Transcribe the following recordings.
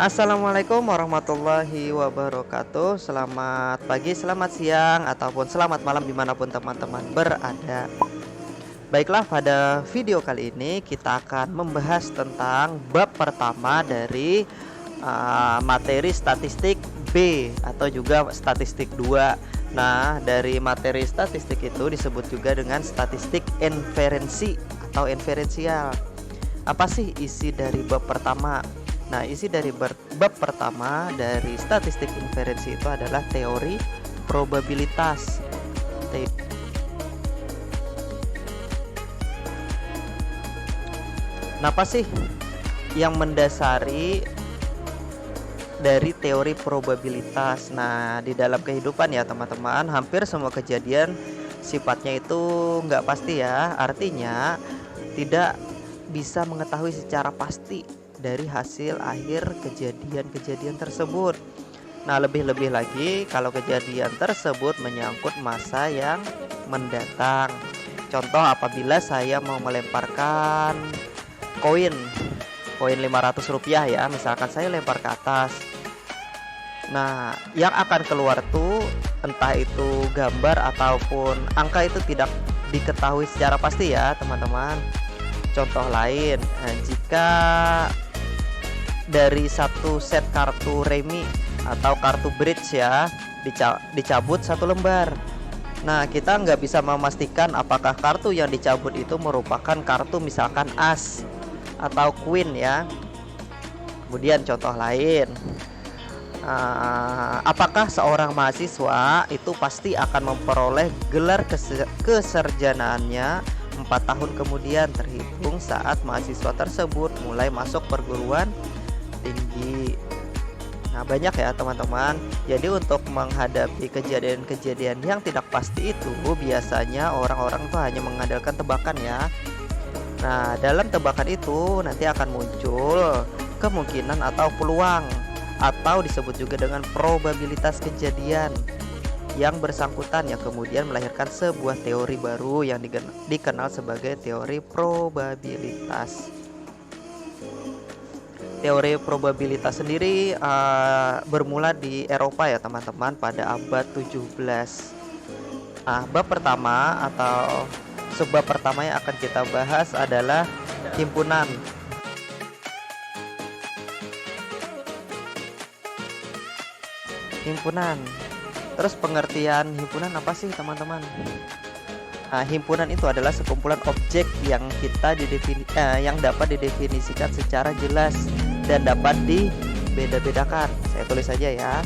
Assalamualaikum warahmatullahi wabarakatuh. Selamat pagi, selamat siang, ataupun selamat malam dimanapun teman-teman berada. Baiklah, pada video kali ini kita akan membahas tentang bab pertama dari materi statistik B atau juga statistik 2. Nah, dari materi statistik itu disebut juga dengan statistik inferensi atau inferensial. Apa sih isi dari bab pertama? Nah, isi dari bab pertama dari statistik inferensi itu adalah teori probabilitas. Nah, apa sih yang mendasari dari teori probabilitas? Nah, di dalam kehidupan ya teman-teman, hampir semua kejadian sifatnya itu nggak pasti ya. Artinya tidak bisa mengetahui secara pasti dari hasil akhir kejadian-kejadian tersebut. Nah, lebih-lebih lagi kalau kejadian tersebut menyangkut masa yang mendatang. Contoh, apabila saya mau melemparkan koin 500 rupiah ya, misalkan saya lempar ke atas. Nah, yang akan keluar tuh entah itu gambar ataupun angka itu tidak diketahui secara pasti ya teman-teman. Contoh lain, jika dari satu set kartu remi atau kartu bridge ya dicabut satu lembar. Nah, kita nggak bisa memastikan apakah kartu yang dicabut itu merupakan kartu misalkan as atau queen ya. Kemudian contoh lain, apakah seorang mahasiswa itu pasti akan memperoleh gelar keserjanaannya 4 tahun kemudian terhitung saat mahasiswa tersebut mulai masuk perguruan tinggi. Nah, banyak ya teman-teman. Jadi untuk menghadapi kejadian-kejadian yang tidak pasti itu biasanya orang-orang tuh hanya mengandalkan tebakan ya. Nah, dalam tebakan itu nanti akan muncul kemungkinan atau peluang atau disebut juga dengan probabilitas kejadian yang bersangkutan yang kemudian melahirkan sebuah teori baru yang dikenal sebagai teori probabilitas. Teori probabilitas sendiri bermula di Eropa ya teman-teman pada abad 17. Bab pertama atau subbab pertama yang akan kita bahas adalah himpunan. Terus pengertian himpunan apa sih teman-teman? Himpunan itu adalah sekumpulan objek yang yang dapat didefinisikan secara jelas dan dapat dibeda-bedakan. Saya tulis saja ya.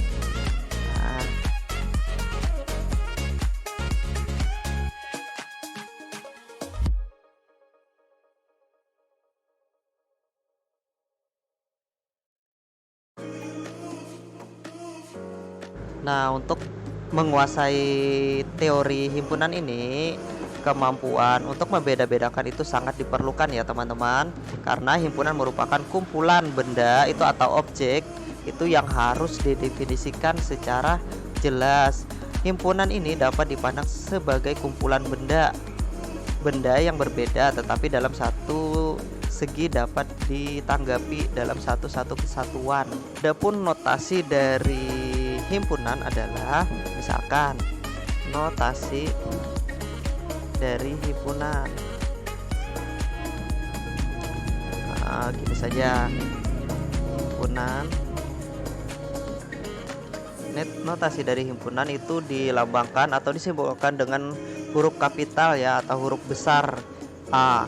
Nah, untuk menguasai teori himpunan ini, kemampuan untuk membeda-bedakan itu sangat diperlukan ya teman-teman, karena himpunan merupakan kumpulan benda itu atau objek itu yang harus didefinisikan secara jelas. Himpunan ini dapat dipandang sebagai kumpulan benda yang berbeda tetapi dalam satu segi dapat ditanggapi dalam satu kesatuan. Adapun notasi dari himpunan adalah misalkan notasi dari himpunan gini saja, himpunan. Notasi dari himpunan itu dilambangkan atau disimbolkan dengan huruf kapital ya atau huruf besar A,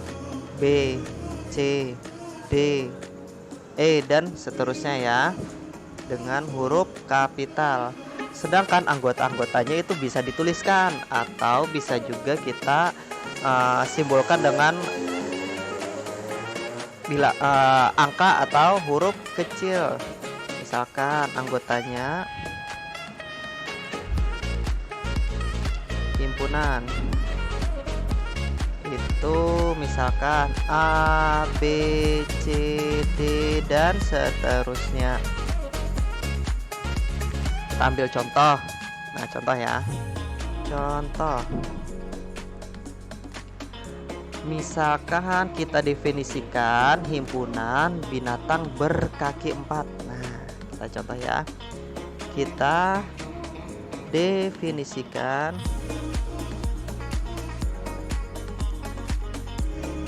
B, C, D, E dan seterusnya ya dengan huruf kapital. Sedangkan anggota-anggotanya itu bisa dituliskan atau bisa juga kita simbolkan dengan angka atau huruf kecil. Misalkan anggotanya himpunan itu misalkan A, B, C, D dan seterusnya. Kita ambil contoh. Nah, contoh ya. Contoh. Misalkan kita definisikan himpunan binatang berkaki 4. Nah, kita contoh ya. Kita definisikan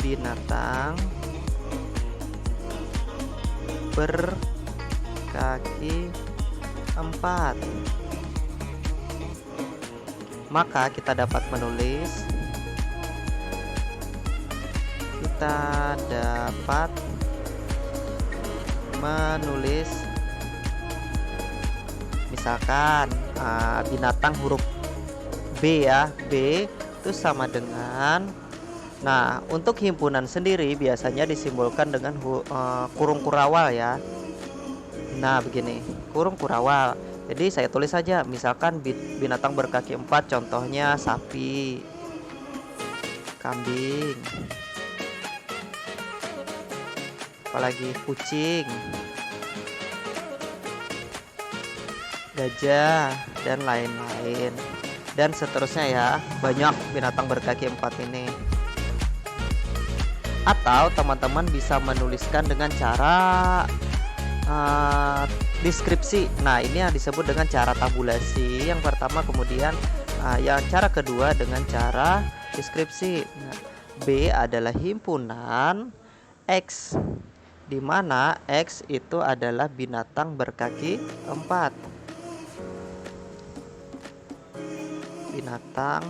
binatang berkaki 4. Maka kita dapat menulis misalkan binatang huruf B ya. B itu sama dengan, nah untuk himpunan sendiri biasanya disimbolkan dengan kurung kurawal ya. Nah begini, kurung kurawal. Jadi saya tulis saja misalkan binatang berkaki 4, contohnya sapi, kambing, apalagi kucing, gajah, dan lain-lain, dan seterusnya ya. Banyak binatang berkaki 4 ini. Atau teman-teman bisa menuliskan dengan cara deskripsi. Nah ini yang disebut dengan cara tabulasi yang pertama, kemudian yang cara kedua dengan cara deskripsi. Nah, B adalah himpunan X, di mana X itu adalah binatang berkaki 4. Binatang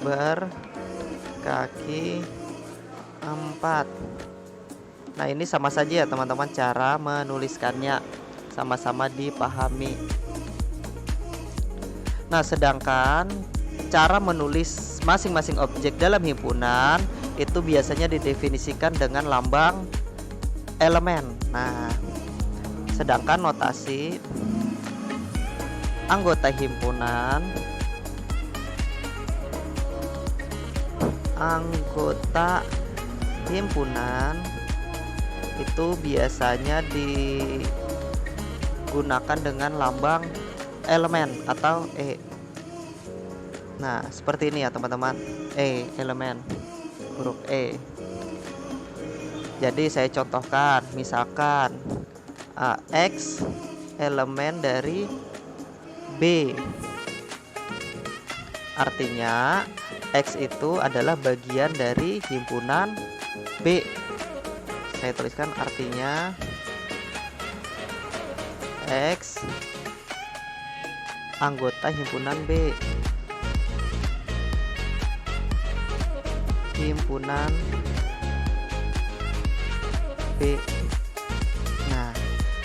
berkaki 4. Nah ini sama saja ya teman-teman, cara menuliskannya sama-sama dipahami. Nah sedangkan cara menulis masing-masing objek dalam himpunan itu biasanya didefinisikan dengan lambang elemen. Nah sedangkan notasi anggota himpunan itu biasanya digunakan dengan lambang elemen atau E. Nah seperti ini ya teman-teman, elemen, huruf E. Jadi saya contohkan, misalkan X elemen dari B, artinya X itu adalah bagian dari himpunan B. Saya tuliskan artinya X anggota himpunan B. Himpunan B. Nah,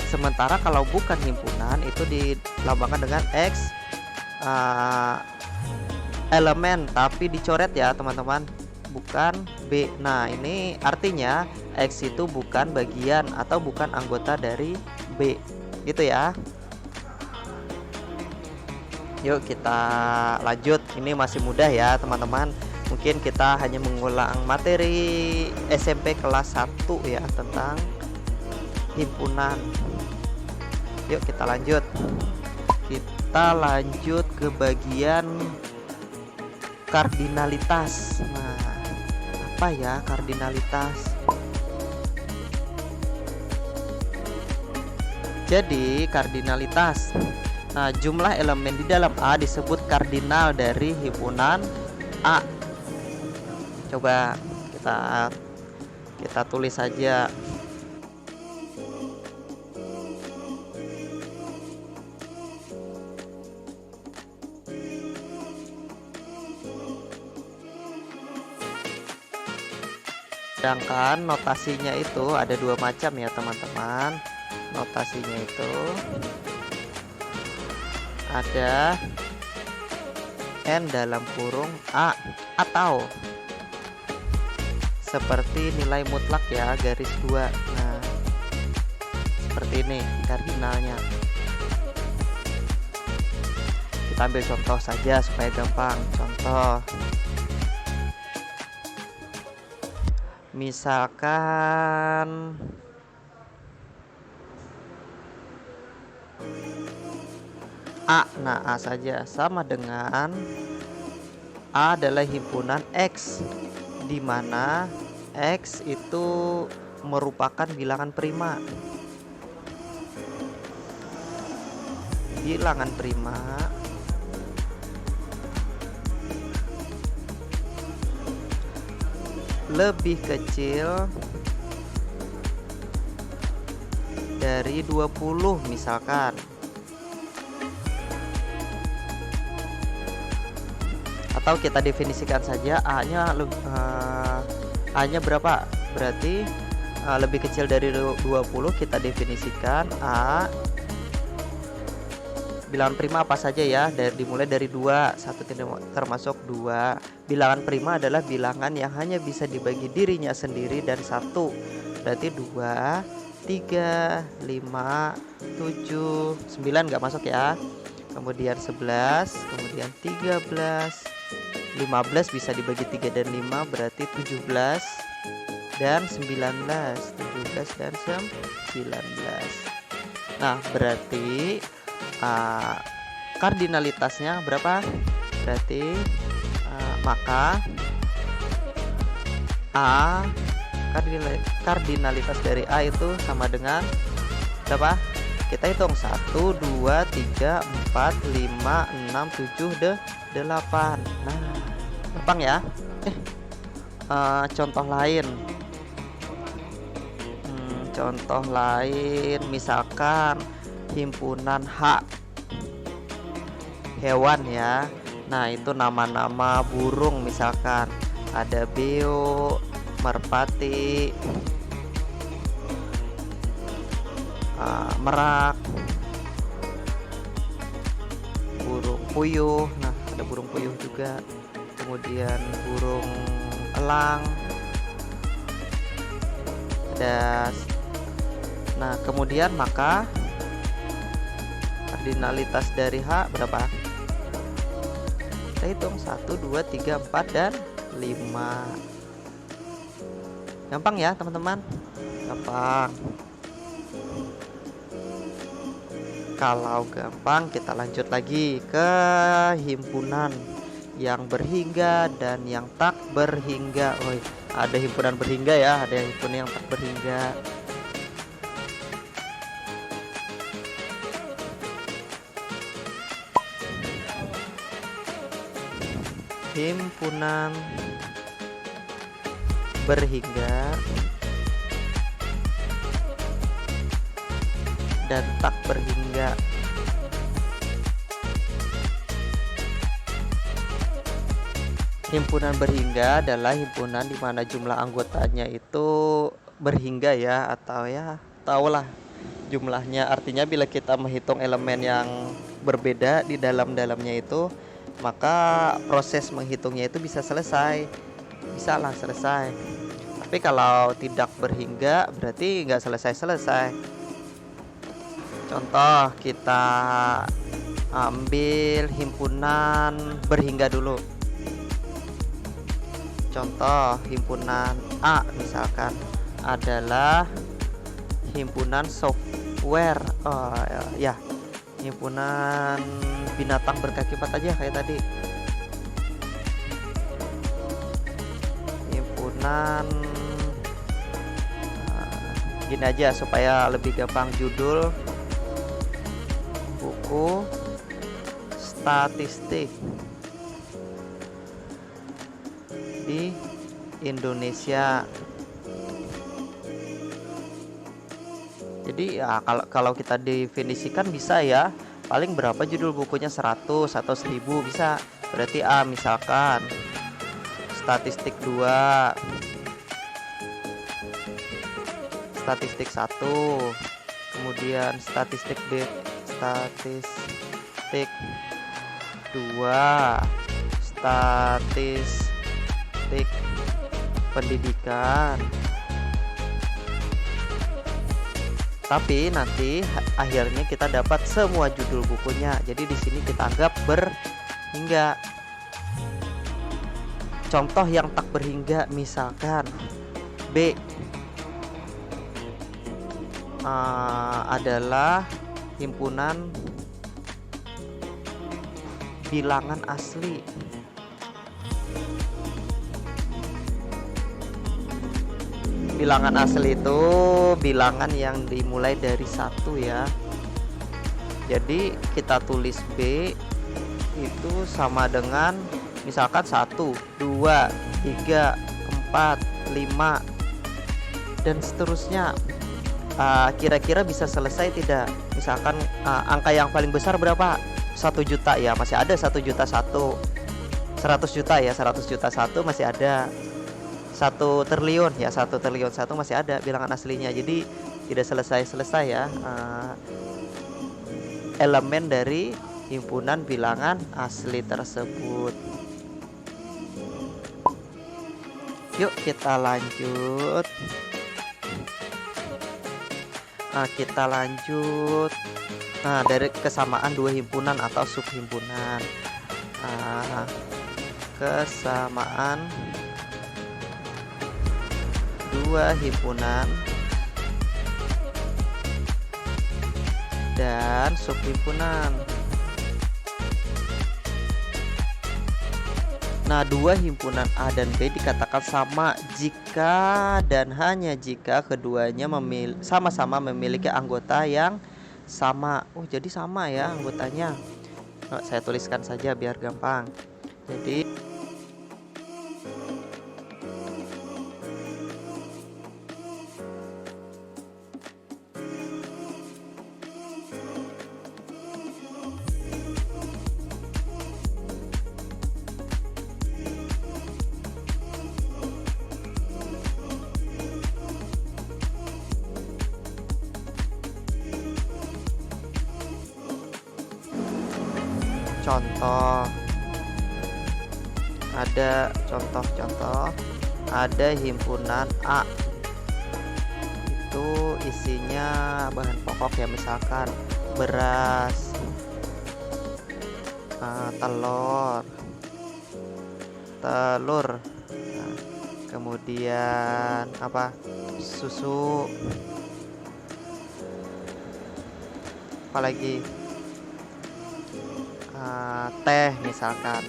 sementara kalau bukan himpunan itu dilambangkan dengan X elemen, tapi dicoret ya teman-teman, bukan B. Nah ini artinya X itu bukan bagian atau bukan anggota dari B, gitu ya. Yuk kita lanjut, ini masih mudah ya teman-teman. Mungkin kita hanya mengulang materi SMP kelas 1 ya tentang himpunan. Yuk kita lanjut. Kita lanjut ke bagian kardinalitas. Nah, apa ya kardinalitas? Jadi kardinalitas, nah jumlah elemen di dalam A disebut kardinal dari himpunan A. Coba kita tulis saja. Sedangkan notasinya itu ada 2 macam ya teman-teman. Notasinya itu ada N dalam kurung A, atau seperti nilai mutlak ya, garis 2. Nah seperti ini kardinalnya. Kita ambil contoh saja supaya gampang. Contoh, misalkan A. Nah A saja sama dengan A adalah himpunan X, di mana X itu merupakan bilangan prima. bilangan prima lebih kecil dari 20 misalkan. Atau kita definisikan saja A-nya berapa? Berarti lebih kecil dari 20 kita definisikan A bilangan prima apa saja ya, dimulai dari 2, 1 termasuk 2. Bilangan prima adalah bilangan yang hanya bisa dibagi dirinya sendiri dan 1. Berarti 2, 3, 5, 7, 9 nggak masuk ya. Kemudian 11, kemudian 13, 15 bisa dibagi 3 dan 5, berarti 17 dan 19. 17 dan 19. Nah, berarti kardinalitasnya berapa? Berarti maka A kardinalitas dari A itu sama dengan berapa? Kita hitung 1, 2, 3, 4, 5, 6, 7, 8. Nah, gampang ya. Contoh lain. Contoh lain misalkan himpunan H hewan ya. Nah, itu nama-nama burung misalkan ada beo, merpati, merak, burung puyuh. Nah, ada burung puyuh juga. Kemudian burung elang. Nah, kemudian maka kardinalitas dari H berapa? Kita hitung 1, 2, 3, 4, dan 5. Gampang ya teman-teman? Gampang. Kalau gampang kita lanjut lagi ke himpunan yang berhingga dan yang tak berhingga. Oh, ada himpunan berhingga ya, ada himpunan yang tak berhingga. Himpunan berhingga dan tak berhingga. Himpunan berhingga adalah himpunan di mana jumlah anggotanya itu berhingga ya, atau ya tahulah jumlahnya. Artinya bila kita menghitung elemen yang berbeda di dalamnya itu, maka proses menghitungnya itu bisa selesai. Tapi kalau tidak berhingga berarti nggak selesai. Contoh, kita ambil himpunan berhingga dulu. Contoh himpunan A misalkan adalah himpunan software. Himpunan binatang berkaki 4 aja kayak tadi. Himpunan gini aja supaya lebih gampang, judul buku statistik di Indonesia. Jadi ya kalau kita definisikan bisa ya, paling berapa judul bukunya, 100 atau 1000 bisa. Berarti A misalkan statistik 2, statistik 1, kemudian statistik B, statistik 2, statistik pendidikan. Tapi nanti akhirnya kita dapat semua judul bukunya. Jadi di sini kita anggap berhingga. Contoh yang tak berhingga misalkan B adalah himpunan bilangan asli. Bilangan asli itu bilangan yang dimulai dari 1 ya. Jadi kita tulis B itu sama dengan misalkan 1, 2, 3, 4, 5 dan seterusnya. Kira-kira bisa selesai tidak? Misalkan angka yang paling besar berapa? 1 juta ya, masih ada 1 juta 1. 100 juta ya, 100 juta 1 masih ada. 1 triliun ya, 1 triliun 1 masih ada bilangan aslinya. Jadi tidak selesai-selesai ya elemen dari himpunan bilangan asli tersebut. Yuk kita lanjut. Kita lanjut. Dari kesamaan dua himpunan atau subhimpunan. Kesamaan dua himpunan dan subhimpunan. Nah, dua himpunan A dan B dikatakan sama jika dan hanya jika keduanya sama-sama memiliki anggota yang sama. Oh, jadi sama ya anggotanya. Saya tuliskan saja biar gampang. Jadi contoh, ada contoh-contoh, ada himpunan A itu isinya bahan pokok ya, misalkan beras, telur, kemudian apa, susu, apalagi teh misalkan.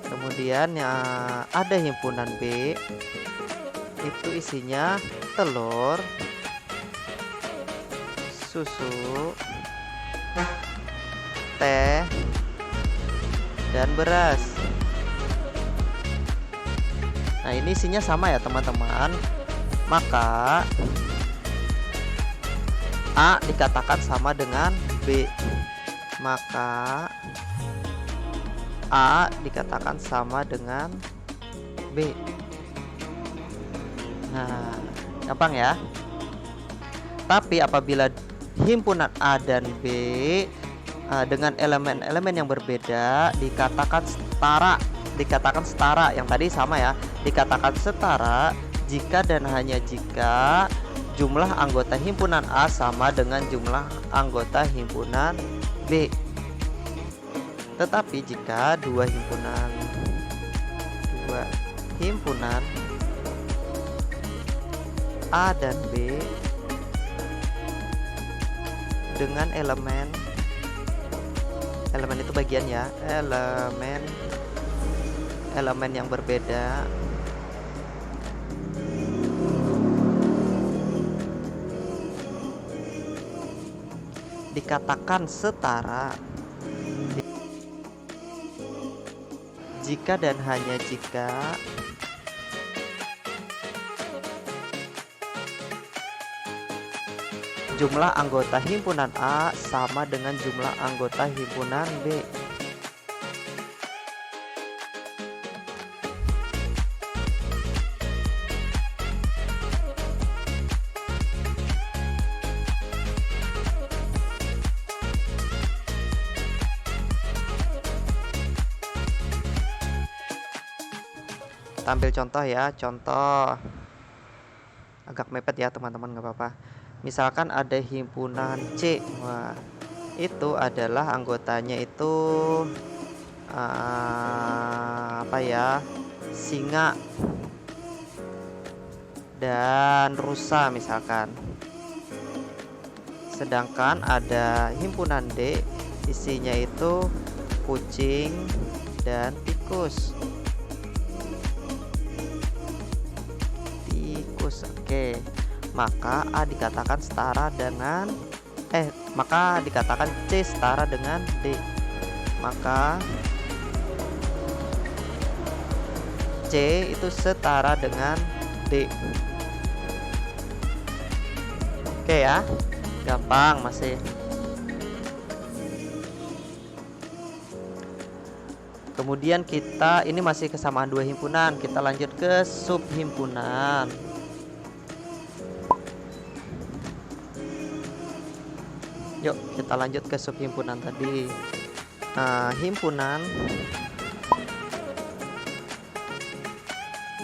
Kemudian ada himpunan B itu isinya telur, susu, teh, dan beras. Nah, ini isinya sama ya teman-teman. Maka A dikatakan sama dengan B. Maka A dikatakan sama dengan B. Nah, gampang ya. Tapi apabila himpunan A dan B dengan elemen-elemen yang berbeda dikatakan setara. Yang tadi sama ya, dikatakan setara jika dan hanya jika jumlah anggota himpunan A sama dengan jumlah anggota himpunan B. Tetapi jika dua himpunan A dan B dengan elemen itu bagian ya, elemen yang berbeda dikatakan setara jika dan hanya jika jumlah anggota himpunan A sama dengan jumlah anggota himpunan B. Ambil contoh ya, contoh agak mepet ya teman-teman, nggak apa-apa. Misalkan ada himpunan C, wah itu adalah anggotanya itu apa ya, singa dan rusa misalkan. Sedangkan ada himpunan D, isinya itu kucing dan tikus. Oke, maka A dikatakan setara dengan maka dikatakan C setara dengan D. Maka C itu setara dengan D. Oke ya, gampang masih. Kemudian ini masih kesamaan dua himpunan, kita lanjut ke subhimpunan. Yuk kita lanjut ke subhimpunan tadi. Nah, himpunan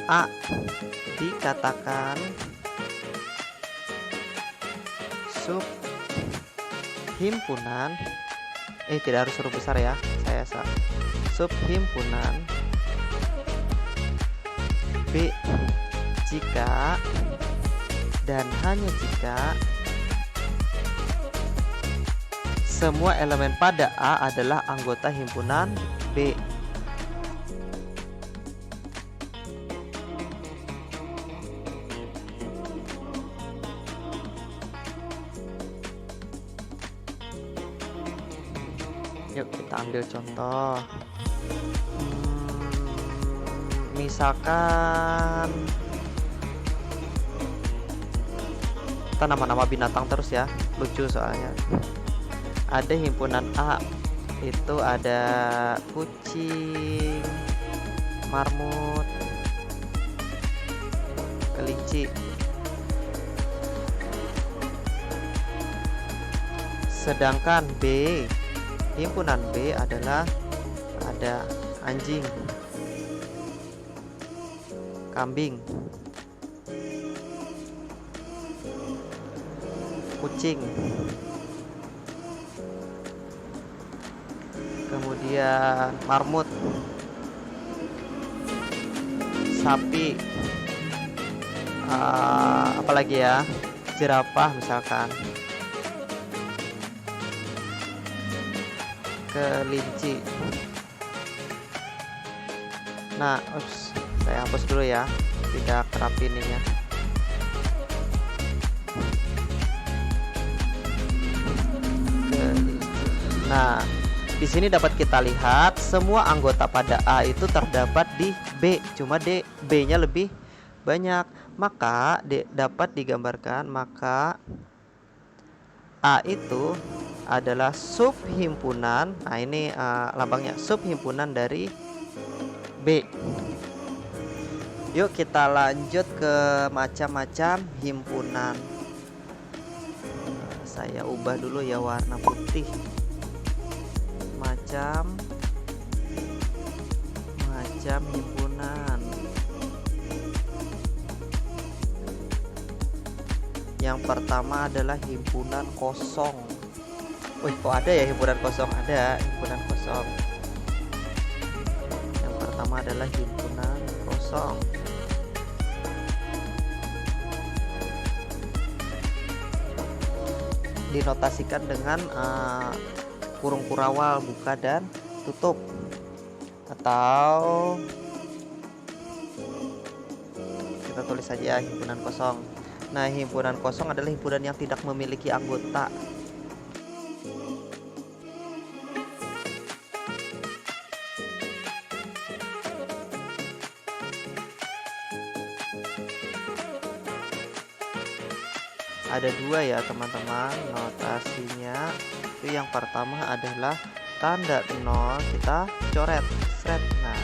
A dikatakan subhimpunan tidak harus huruf besar ya, saya salah. Subhimpunan B jika dan hanya jika semua elemen pada A adalah anggota himpunan B. Yuk kita ambil contoh. Misalkan kita nama-nama binatang terus ya, lucu soalnya. Ada himpunan A, itu ada kucing, marmut, kelinci. Sedangkan B, himpunan B adalah ada anjing, kambing, kucing, kemudian marmut, sapi, apalagi ya, jerapah misalkan, kelinci. Nah, saya hapus dulu ya, tidak rapi ininya. Nah, di sini dapat kita lihat semua anggota pada A itu terdapat di B, cuma B-nya lebih banyak. Maka dapat digambarkan, maka A itu adalah subhimpunan. Nah, ini lambangnya subhimpunan dari B. Yuk kita lanjut ke macam-macam himpunan. Saya ubah dulu ya warna putih. Macam himpunan. Yang pertama adalah himpunan kosong. Wih, kok ada ya himpunan kosong? Ada himpunan kosong. Yang pertama adalah himpunan kosong. Dinotasikan dengan kurung kurawal buka dan tutup, atau kita tulis saja himpunan kosong. Nah, himpunan kosong adalah himpunan yang tidak memiliki anggota. Ada dua ya teman-teman notasinya. Itu yang pertama adalah tanda nol kita coret seret. Nah,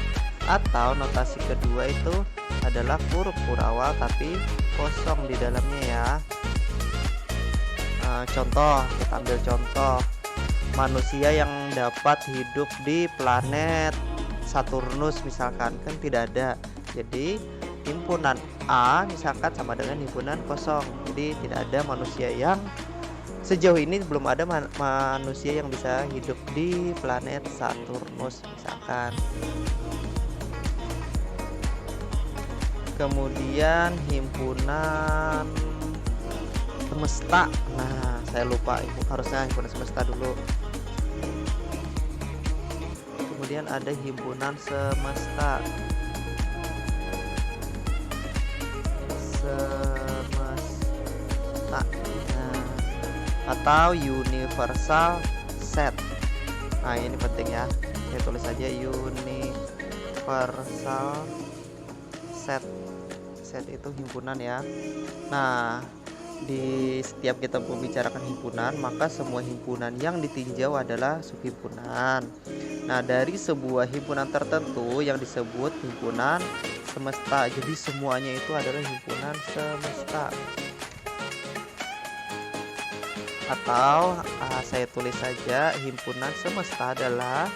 atau notasi kedua itu adalah huruf kurawal tapi kosong di dalamnya ya. Contoh, kita ambil contoh manusia yang dapat hidup di planet Saturnus misalkan, kan tidak ada. Jadi himpunan A misalkan sama dengan himpunan kosong. Jadi tidak ada manusia yang, sejauh ini belum ada manusia yang bisa hidup di planet Saturnus misalkan. Kemudian himpunan semesta. Nah, saya lupa, harusnya himpunan semesta dulu. Kemudian ada himpunan semesta. A. Nah, atau universal set. Nah, ini penting ya. Saya tulis aja universal set. Set itu himpunan ya. Nah, di setiap kita membicarakan himpunan, maka semua himpunan yang ditinjau adalah subhimpunan. Nah, dari sebuah himpunan tertentu yang disebut himpunan semesta. Jadi semuanya itu adalah himpunan semesta. Atau saya tulis saja himpunan semesta adalah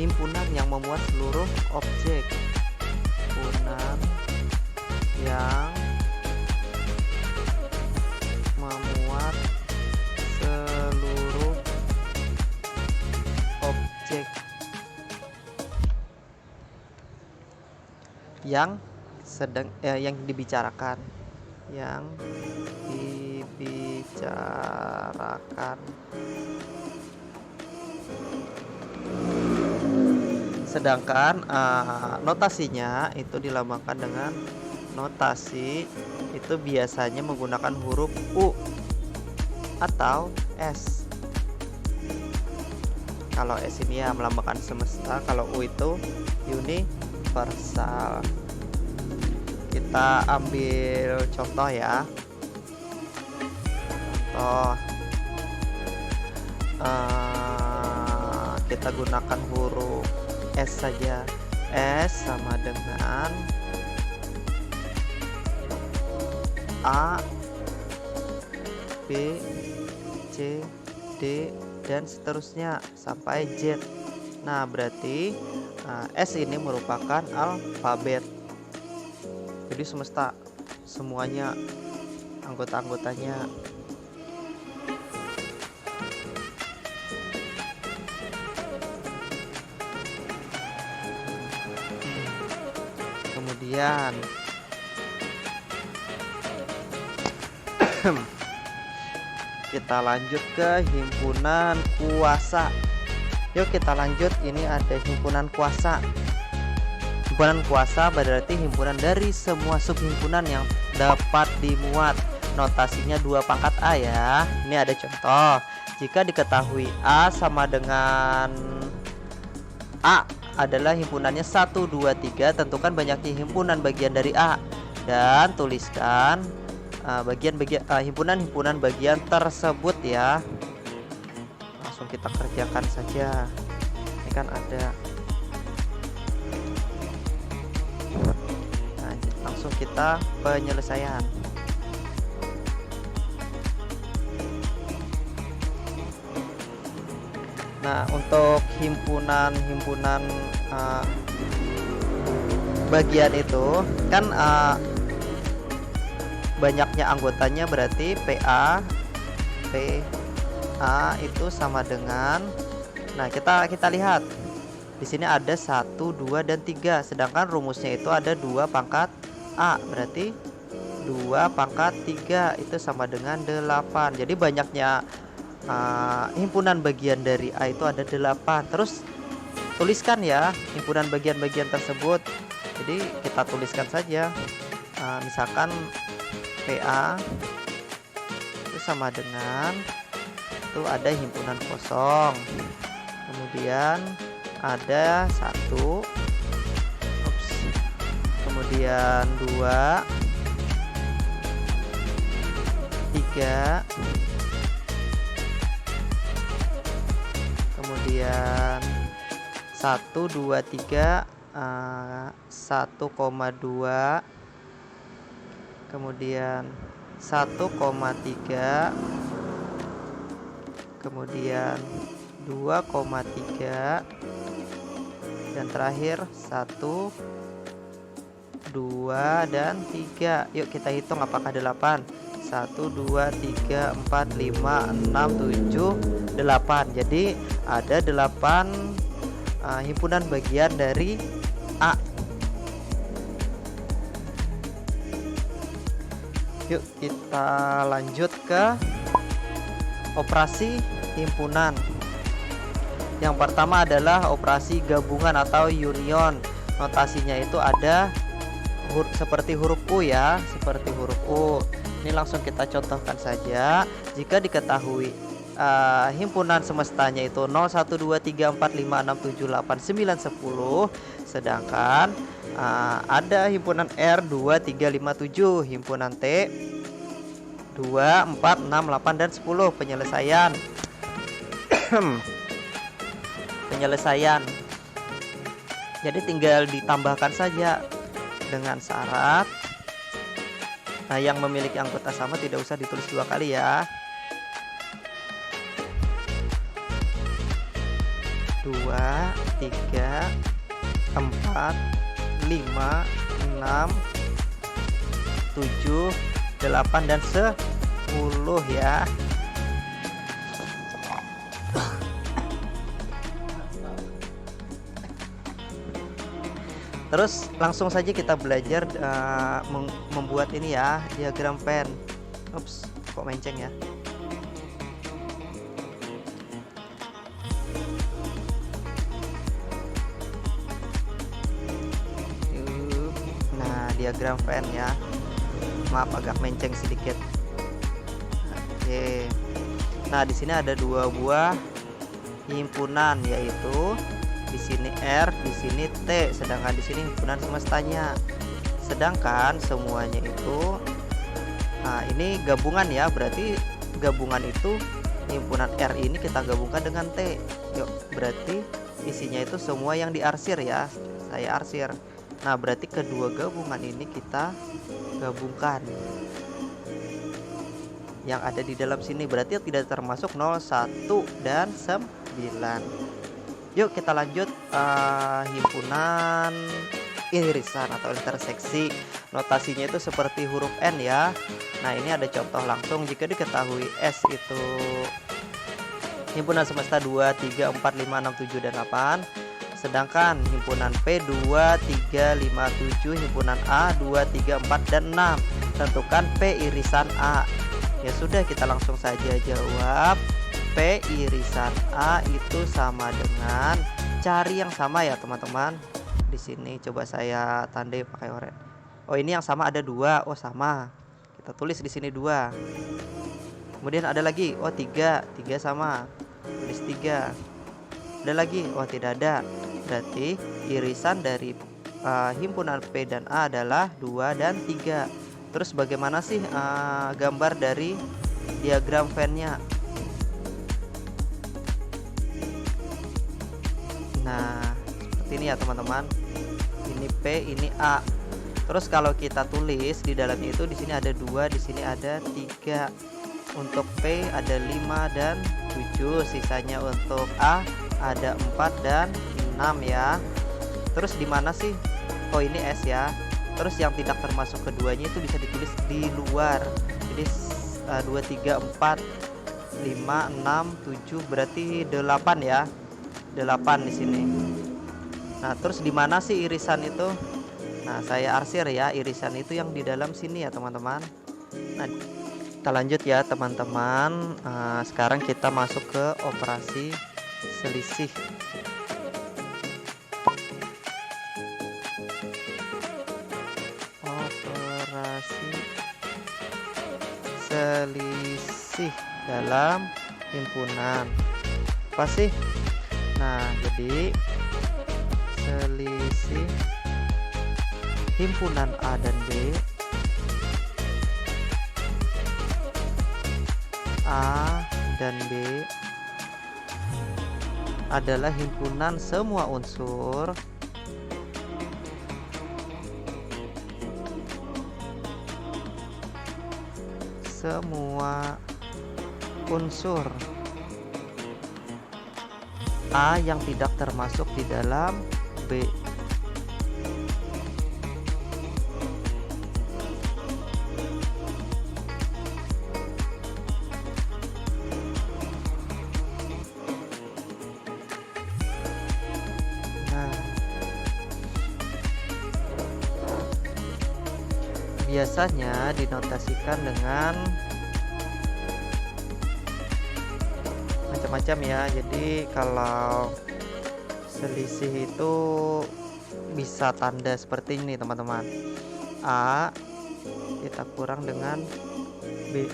himpunan yang memuat seluruh objek. Himpunan yang memuat seluruh objek yang dibicarakan, sedangkan notasinya itu dilambangkan dengan notasi itu biasanya menggunakan huruf U atau S. Kalau S ini ya melambangkan semesta, kalau U itu universal. Kita ambil contoh ya. Contoh, kita gunakan huruf S saja. S sama dengan A, B, C, D, dan seterusnya sampai Z. Nah, berarti S ini merupakan alfabet. Jadi semesta semuanya, anggota-anggotanya. Kemudian kita lanjut ke himpunan kuasa. Yuk kita lanjut, ini ada himpunan kuasa. Himpunan kuasa berarti himpunan dari semua subhimpunan yang dapat dimuat. Notasinya 2 pangkat A ya. Ini ada contoh. Jika diketahui A sama dengan A adalah himpunannya 1, 2, 3, tentukan banyaknya himpunan bagian dari A dan tuliskan himpunan-himpunan bagian tersebut ya. Langsung kita kerjakan saja. Ini kan ada. Nah, langsung kita penyelesaian. Nah, untuk himpunan bagian itu kan banyaknya anggotanya berarti PA itu sama dengan, nah kita lihat di sini ada 1, 2, dan 3, sedangkan rumusnya itu ada 2 pangkat A, berarti 2 pangkat 3 itu sama dengan 8. Jadi banyaknya himpunan bagian dari A itu ada 8. Terus tuliskan ya himpunan bagian-bagian tersebut. Jadi kita tuliskan saja, misalkan PA itu sama dengan, itu ada himpunan kosong, kemudian ada 1, kemudian 2, 3, kemudian 1, 2, 3, 1,2, kemudian 1,3, kemudian 2,3, dan terakhir 1, 2, dan 3. Yuk kita hitung apakah 8. 1, 2, 3, 4, 5, 6, 7, 8. Jadi ada 8 himpunan bagian dari A. Yuk kita lanjut ke operasi himpunan. Yang pertama adalah operasi gabungan atau union. Notasinya itu ada seperti huruf U ya, seperti huruf U. Ini langsung kita contohkan saja. Jika diketahui himpunan semestanya itu 0, 1, 2, 3, 4, 5, 6, 7, 8, 9, 10. Sedangkan ada himpunan R 2, 3, 5, 7, himpunan T 2, 4, 6, 8, dan 10. Penyelesaian. Penyelesaian. Jadi tinggal ditambahkan saja dengan syarat yang memiliki anggota sama tidak usah ditulis dua kali ya. 2, 3, 4, 5, 6, 7, 8, dan 10 ya. Terus langsung saja kita belajar membuat ini ya, diagram Venn. Ups, kok menceng ya. Nah, diagram Venn ya. Maaf agak menceng sedikit. Oke. Nah, di sini ada dua buah himpunan, yaitu di sini R, di sini T, sedangkan di sini himpunan semestanya. Sedangkan semuanya itu ini gabungan ya, berarti gabungan itu himpunan R ini kita gabungkan dengan T. Yuk, berarti isinya itu semua yang diarsir ya. Saya arsir. Nah, berarti kedua gabungan ini kita gabungkan. Yang ada di dalam sini berarti tidak termasuk 0, 1, dan 9. Yuk kita lanjut himpunan irisan atau interseksi. Notasinya itu seperti huruf N ya. Nah, ini ada contoh langsung. Jika diketahui S itu himpunan semesta 2, 3, 4, 5, 6, 7, dan 8. Sedangkan himpunan P 2, 3, 5, 7, himpunan A 2, 3, 4, dan 6. Tentukan P irisan A. Ya sudah, kita langsung saja jawab. P irisan A itu sama dengan, cari yang sama ya teman-teman. Di sini coba saya tandai pakai oranye. Oh, ini yang sama ada 2. Oh, sama. Kita tulis di sini 2. Kemudian ada lagi. Oh, 3. 3 sama. Tulis 3. Ada lagi. Oh, tidak ada. Berarti irisan dari himpunan P dan A adalah 2 dan 3. Terus bagaimana sih gambar dari diagram Venn-nya? Nah, seperti ini ya teman-teman. Ini P, ini A. Terus kalau kita tulis di dalamnya itu, di sini ada 2, di sini ada 3. Untuk P ada 5 dan 7. Sisanya untuk A ada 4 dan 6 ya. Terus di mana sih? Oh, ini S ya. Terus yang tidak termasuk keduanya itu bisa ditulis di luar. Jadi 2, 3, 4, 5, 6, 7, berarti 8 ya. 8 di sini. Nah, terus di mana sih irisan itu? Nah, saya arsir ya, irisan itu yang di dalam sini ya teman-teman. Nah, kita lanjut ya teman-teman. Sekarang kita masuk ke operasi selisih. Operasi selisih dalam himpunan. Apa sih? Nah, jadi selisih himpunan A dan B, A dan B adalah himpunan semua unsur A yang tidak termasuk di dalam B. Nah, biasanya dinotasikan dengan macam-macam ya. Jadi kalau selisih itu bisa tanda seperti ini teman-teman. A kita kurang dengan B,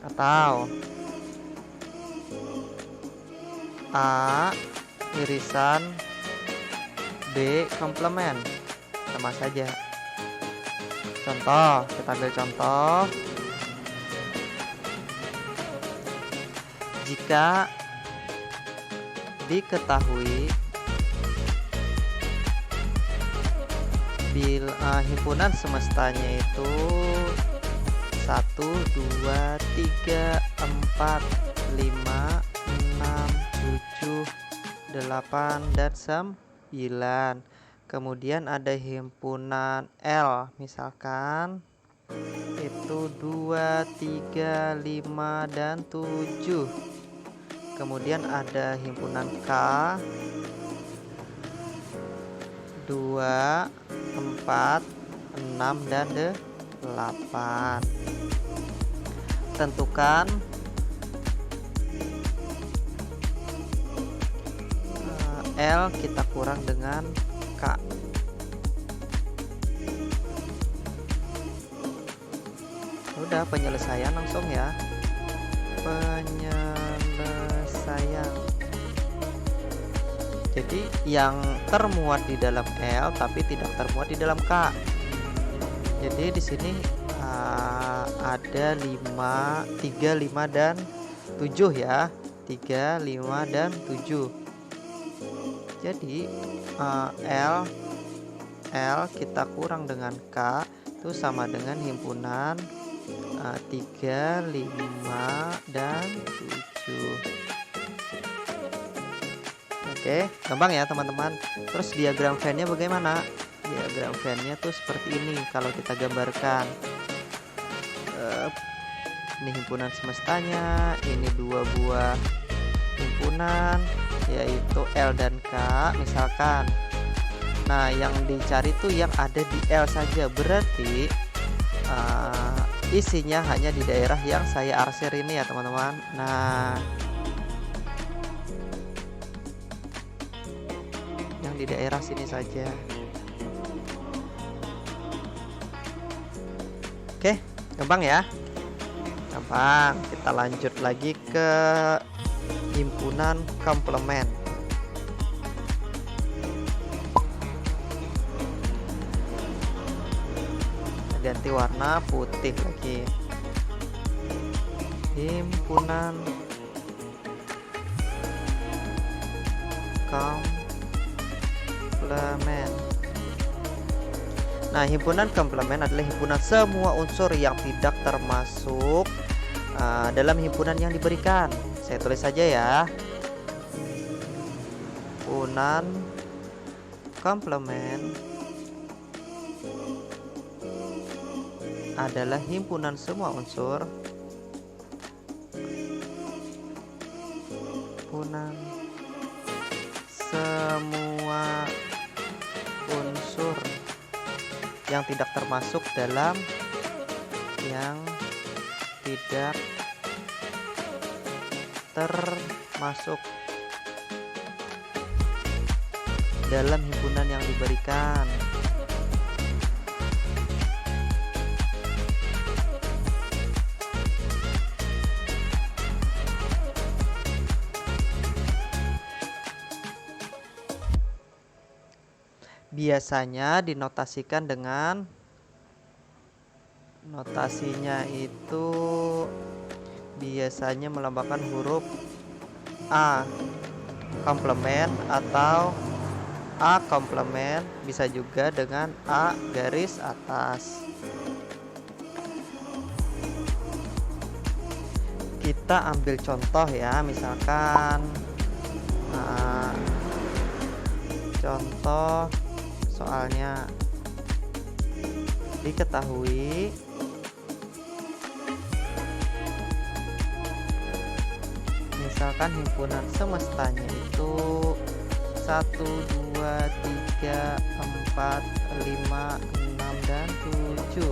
atau A irisan B komplement, sama saja. Contoh, kita ambil contoh. Jika diketahui himpunan semestanya itu 1, 2, 3, 4, 5, 6, 7, 8, dan 9. Kemudian ada himpunan L, misalkan itu 2, 3, 5, dan 7. Kemudian ada himpunan K 2, 4, 6, dan 8. Tentukan L kita kurang dengan K. Udah, penyelesaian langsung ya. Penyelesaian. Jadi yang termuat di dalam L tapi tidak termuat di dalam K. Jadi di sini ada 3, 5, dan 7 ya. 3, 5, dan 7. Jadi L kita kurang dengan K itu sama dengan himpunan 3, 5, dan 7. Oke, gampang ya teman-teman. Terus diagram Venn-nya bagaimana? Diagram Venn-nya tuh seperti ini kalau kita gambarkan. Ini himpunan semestanya, ini 2 buah himpunan yaitu L dan K misalkan. Nah, yang dicari tuh yang ada di L saja, berarti isinya hanya di daerah yang saya arsir ini ya teman-teman. Nah, yang di daerah sini saja. Oke, gampang ya. Gampang. Kita lanjut lagi ke himpunan komplement. Ganti warna putih lagi. Himpunan komplement. Nah, himpunan komplement adalah himpunan semua unsur yang tidak termasuk dalam himpunan yang diberikan. Saya tulis saja ya. Himpunan komplement adalah himpunan semua unsur. Himpunan semua unsur yang tidak termasuk dalam dalam himpunan yang diberikan. Biasanya dinotasikan dengan notasinya itu biasanya melambangkan huruf A komplement atau A komplement, bisa juga dengan A garis atas. Kita ambil contoh ya, misalkan contoh soalnya. Diketahui misalkan himpunan semestanya itu 1, 2, 3, 4, 5, 6, dan 7.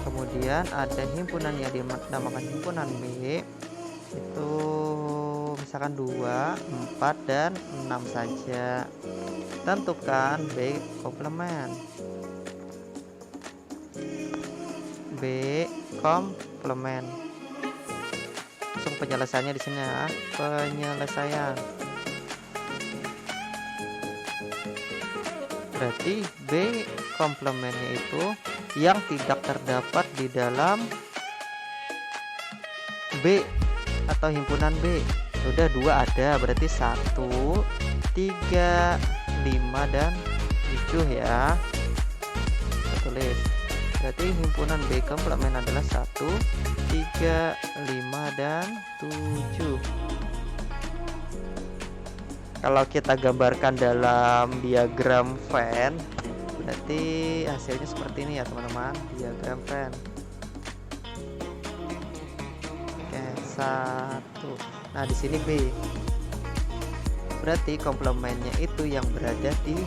Kemudian ada himpunan yang dinamakan himpunan B, itu misalkan 2, 4, dan 6 saja. Tentukan B komplement. B komplement. Langsung penyelesaiannya di sini ya. Penyelesaian. Berarti B komplemennya itu yang tidak terdapat di dalam B atau himpunan B. Sudah 2 ada, berarti 1, 3, 5 dan 7 ya. Kita tulis. Berarti himpunan B komplement adalah 1, 3, 5 dan 7. Kalau kita gambarkan dalam diagram Venn, berarti hasilnya seperti ini ya teman-teman, diagram Venn. Oke, 1. Nah, di sini B. Berarti komplemennya itu yang berada di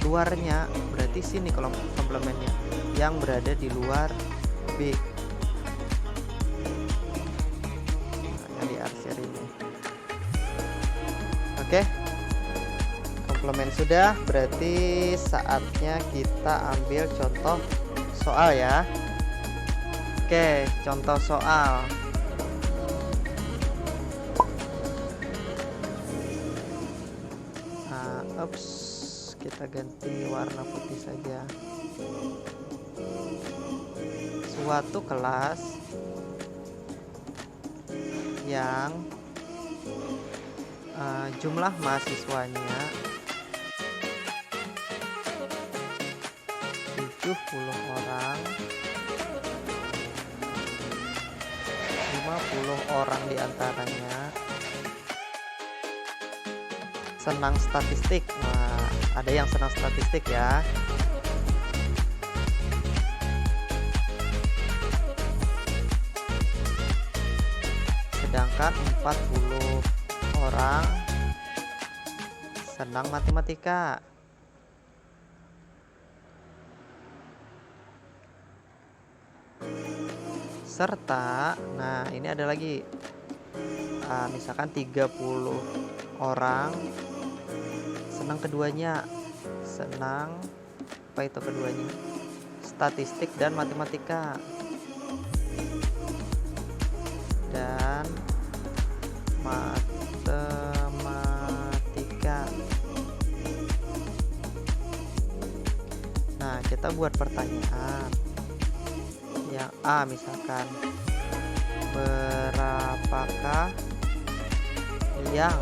luarnya, berarti sini kalau komplemennya yang berada di luar B. Nah, diarsir ini. Oke. Komplement sudah, berarti saatnya kita ambil contoh soal ya. Oke, contoh soal. Kita ganti warna putih saja. Suatu kelas yang jumlah mahasiswanya 70 orang, 50 orang diantaranya senang statistik. Nah, ada yang senang statistik ya. Sedangkan 40 orang senang matematika. Serta, nah ini ada lagi, misalkan 30 orang senang keduanya, senang apa itu keduanya, statistik dan matematika. Dan matematika. Nah, kita buat pertanyaan yang A, misalkan berapakah yang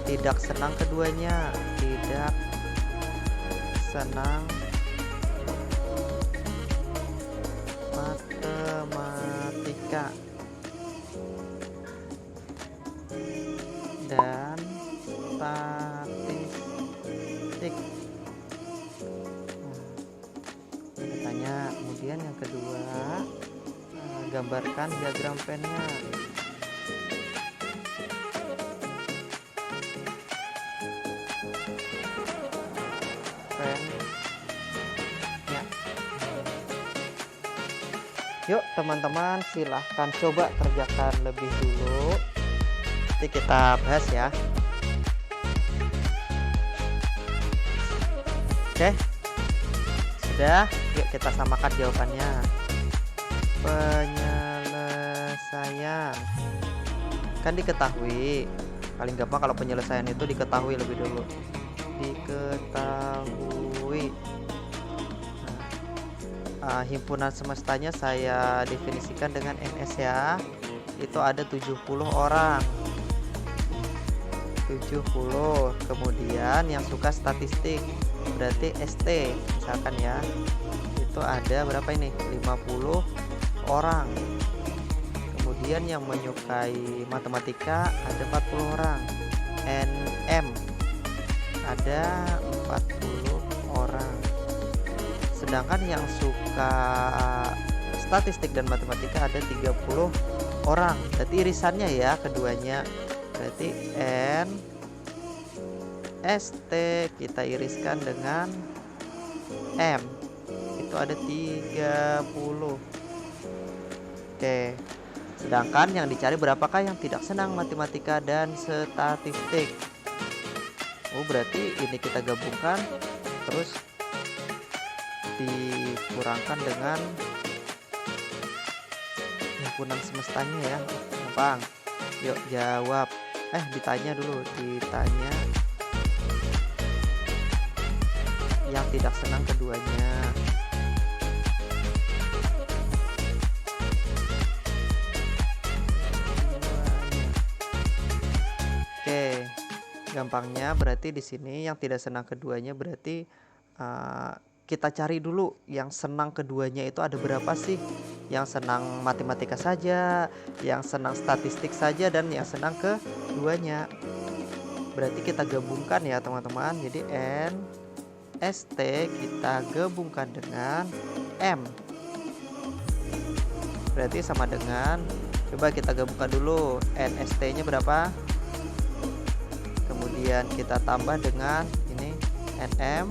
tidak senang keduanya, tidak senang matematika dan statistik. Tanya, kemudian yang kedua, gambarkan diagram Venn-nya. Yuk teman-teman, silahkan coba kerjakan lebih dulu, nanti kita bahas ya. Oke, sudah, yuk kita samakan jawabannya. Penyelesaian kan diketahui, paling gampang kalau penyelesaian itu diketahui lebih dulu. Diketahui. Himpunan semestanya saya definisikan dengan NS ya. Itu ada 70 orang. 70. Kemudian yang suka statistik berarti ST misalkan ya. Itu ada berapa ini? 50 orang. Kemudian yang menyukai matematika ada 40 orang. NM ada 40 orang. Sedangkan yang suka statistik dan matematika ada 30 orang. Berarti irisannya ya keduanya. Berarti N ST kita iriskan dengan M. Itu ada 30. Oke. Sedangkan yang dicari berapakah yang tidak senang matematika dan statistik. Oh, berarti ini kita gabungkan terus dikurangkan dengan himpunan semestanya ya. Gampang. Yuk jawab. Ditanya dulu, ditanya yang tidak senang keduanya. Oke, gampangnya berarti di sini yang tidak senang keduanya berarti kita cari dulu yang senang keduanya itu ada berapa sih? Yang senang matematika saja, yang senang statistik saja, dan yang senang keduanya. Berarti kita gabungkan ya teman-teman. Jadi N ST kita gabungkan dengan M. Berarti sama dengan, coba kita gabungkan dulu, NST nya berapa, kemudian kita tambah dengan ini NM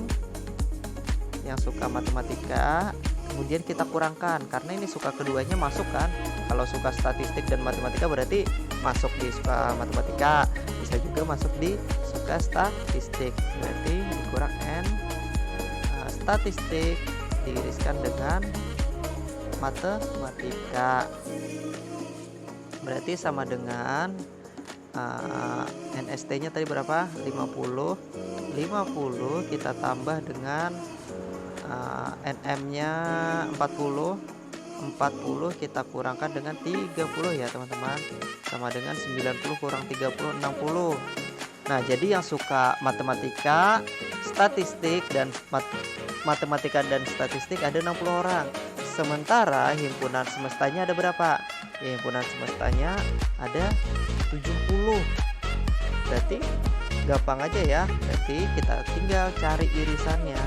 yang suka matematika, kemudian kita kurangkan karena ini suka keduanya masuk kan. Kalau suka statistik dan matematika berarti masuk di suka matematika, bisa juga masuk di suka statistik, berarti dikurang N statistik diiriskan dengan matematika, berarti sama dengan NST nya tadi berapa, 50 kita tambah dengan NM nya 40 kita kurangkan dengan 30 ya teman-teman, sama dengan 90 kurang 30 60. Nah, jadi yang suka matematika, statistik dan matematika dan statistik ada 60 orang. Sementara himpunan semestanya ada berapa? Ya, himpunan semestanya ada 70. Berarti gampang aja ya. Berarti kita tinggal cari irisannya.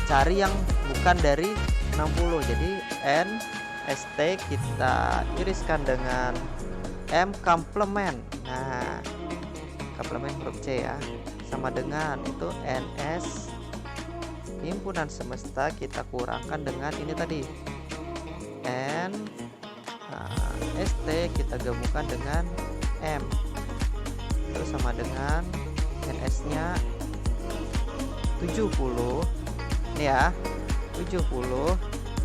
Cari yang bukan dari 60. Jadi N ST kita iriskan dengan M komplement. Nah, komplement huruf C ya. Sama dengan itu NS himpunan semesta kita kurangkan dengan ini tadi N ST kita gabungkan dengan M, itu sama dengan NS nya 70 ini ya, 70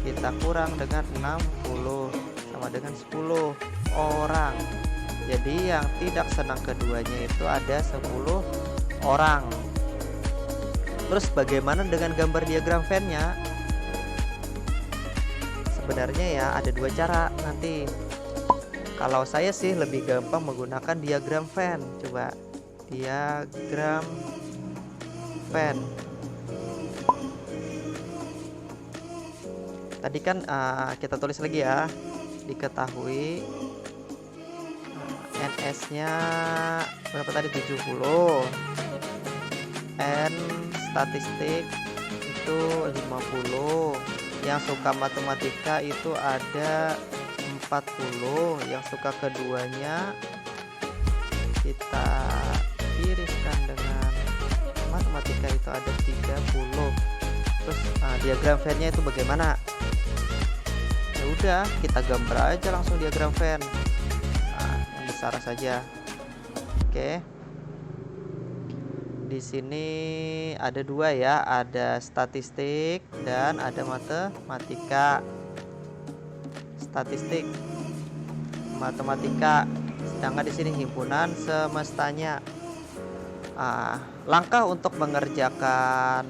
kita kurang dengan 60 sama dengan 10 orang. Jadi yang tidak senang keduanya itu ada 10 orang. Terus bagaimana dengan gambar diagram Venn-nya? Sebenarnya ya ada dua cara nanti. Kalau saya sih lebih gampang menggunakan diagram Venn. Coba diagram Venn. Tadi kan kita tulis lagi ya. Diketahui NS-nya berapa tadi, 70. N statistik itu 50. Yang suka matematika itu ada 40. Yang suka keduanya kita iriskan dengan matematika itu ada 30. Terus diagram Venn-nya itu bagaimana? Ya udah, kita gambar aja langsung diagram Venn. Yang besar saja. Oke. Di sini ada dua ya, ada statistik dan ada matematika. Statistik, matematika. Sedangkan di sini himpunan semestanya. Langkah untuk mengerjakan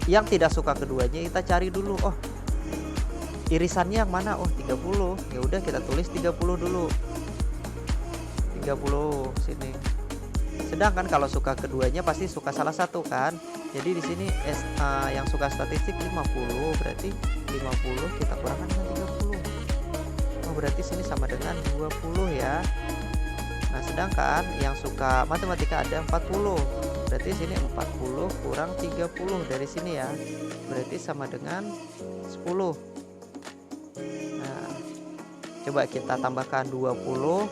yang tidak suka keduanya, kita cari dulu. Oh, irisannya yang mana? Oh, 30. Ya udah kita tulis 30 dulu. 30 sini. Sedangkan kalau suka keduanya pasti suka salah satu kan. Jadi di sini yang suka statistik 50, berarti 50 kita kurangkan dengan 30. Oh, berarti sini sama dengan 20 ya. Nah, sedangkan yang suka matematika ada 40. Berarti sini 40 kurang 30 dari sini ya. Berarti sama dengan 10. Nah, coba kita tambahkan 20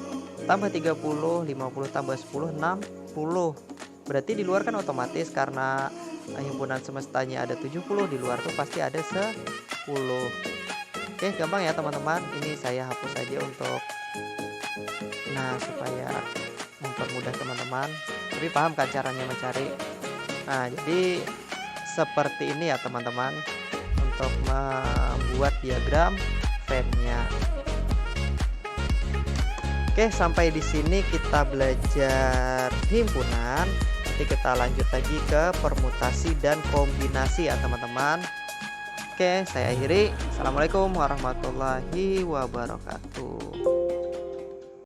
tambah 30, 50 tambah 10, 60. Berarti di luar kan otomatis karena himpunan semestanya ada 70, di luar tuh pasti ada 10. Oke, gampang ya teman-teman. Ini saya hapus aja untuk supaya mempermudah teman-teman. Tapi paham kan caranya mencari? Nah, jadi seperti ini ya teman-teman untuk membuat diagram Venn-nya. Oke, sampai di sini kita belajar himpunan. Nanti kita lanjut lagi ke permutasi dan kombinasi ya teman-teman. Oke, saya akhiri. Assalamualaikum warahmatullahi wabarakatuh.